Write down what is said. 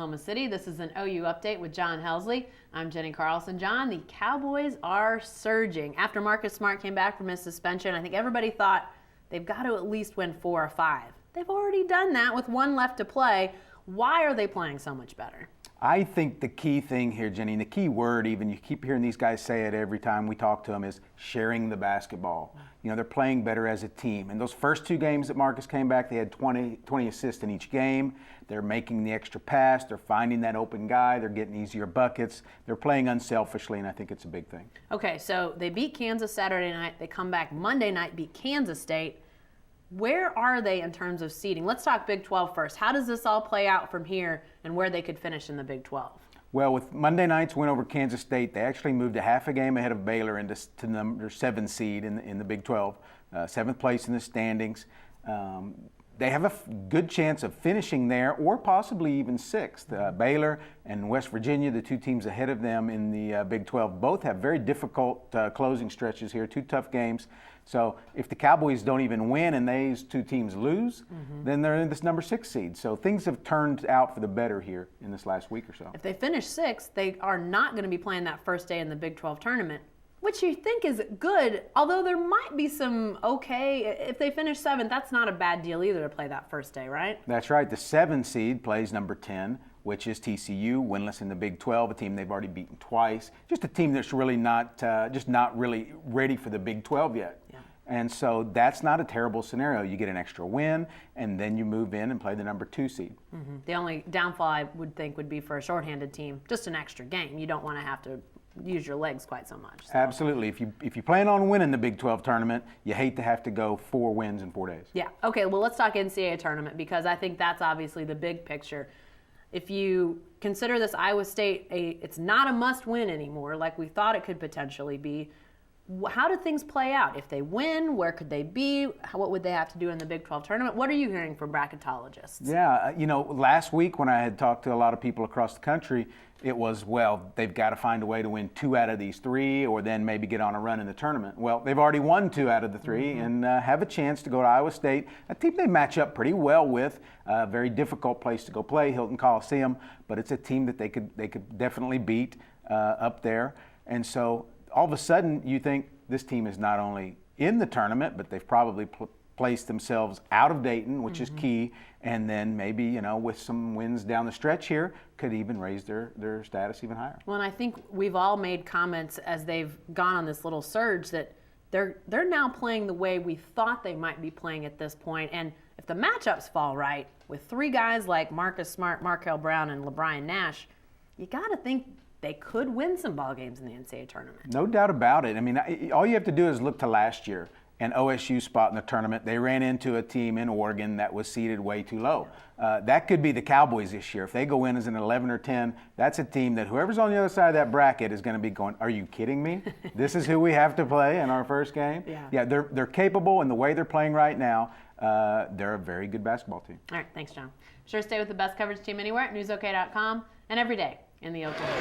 Oklahoma City. This is an OU update with John Helsley. I'm Jenny Carlson. John, the Cowboys are surging. After Marcus Smart came back from his suspension, I think everybody thought they've got to at least win 4 or 5. They've already done that with 1 left to play. Why are they playing so much better? I think the key thing here, Jenny, and the key word even, you keep hearing these guys say it every time we talk to them, is sharing the basketball. You know, they're playing better as a team. And those first 2 games that Marcus came back, they had 20 assists in each game. They're making the extra pass. They're finding that open guy. They're getting easier buckets. They're playing unselfishly, and I think it's a big thing. Okay, so they beat Kansas Saturday night. They come back Monday night, beat Kansas State. Where are they in terms of seeding? Let's talk Big 12 first. How does this all play out from here and where they could finish in the Big 12? Well, with Monday night's win over Kansas State, they actually moved a half a game ahead of Baylor into to number 7 seed in the Big 12, 7th place in the standings. They have a good chance of finishing there or possibly even 6th. Baylor and West Virginia, the 2 teams ahead of them in the Big 12, both have very difficult closing stretches here, 2 tough games. So if the Cowboys don't even win and these 2 teams lose, then they're in this number 6 seed. So things have turned out for the better here in this last week or so. If they finish 6th, they are not going to be playing that first day in the Big 12 tournament, which you think is good, although there might be some if they finish 7th, that's not a bad deal either to play that first day, right? That's right. The 7 seed plays number 10, which is TCU, winless in the Big 12, a team they've already beaten twice. Just a team that's really not really ready for the Big 12 yet. Yeah. And so that's not a terrible scenario. You get an extra win, and then you move in and play the number 2 seed. The only downfall I would think would be for a shorthanded team, just an extra game. You don't want to have to use your legs quite so much. So. Absolutely. If you plan on winning the Big 12 tournament, you hate to have to go 4 wins in 4 days. Yeah. Okay, well, let's talk NCAA tournament because I think that's obviously the big picture. If you consider this Iowa State, it's not a must-win anymore like we thought it could potentially be. How do things play out? If they win, where could they be? What would they have to do in the Big 12 tournament? What are you hearing from bracketologists? Yeah, last week when I had talked to a lot of people across the country, it was, well, they've got to find a way to win 2 out of these 3 or then maybe get on a run in the tournament. Well, they've already won 2 out of the 3 and have a chance to go to Iowa State, a team they match up pretty well with, a very difficult place to go play, Hilton Coliseum, but it's a team that they could definitely beat up there. And so all of a sudden, you think this team is not only in the tournament, but they've probably placed themselves out of Dayton, which is key, and then maybe, with some wins down the stretch here, could even raise their status even higher. Well, and I think we've all made comments as they've gone on this little surge that they're now playing the way we thought they might be playing at this point. And if the matchups fall right, with 3 guys like Marcus Smart, Markel Brown, and LeBron Nash, you got to think they could win some ball games in the NCAA tournament. No doubt about it. I mean, all you have to do is look to last year and OSU spot in the tournament. They ran into a team in Oregon that was seeded way too low. That could be the Cowboys this year. If they go in as an 11 or 10, that's a team that whoever's on the other side of that bracket is going to be going, are you kidding me? This is who we have to play in our first game? Yeah, they're capable in the way they're playing right now. They're a very good basketball team. All right, thanks, John. Be sure to stay with the best coverage team anywhere at newsok.com and every day in the Oklahoma.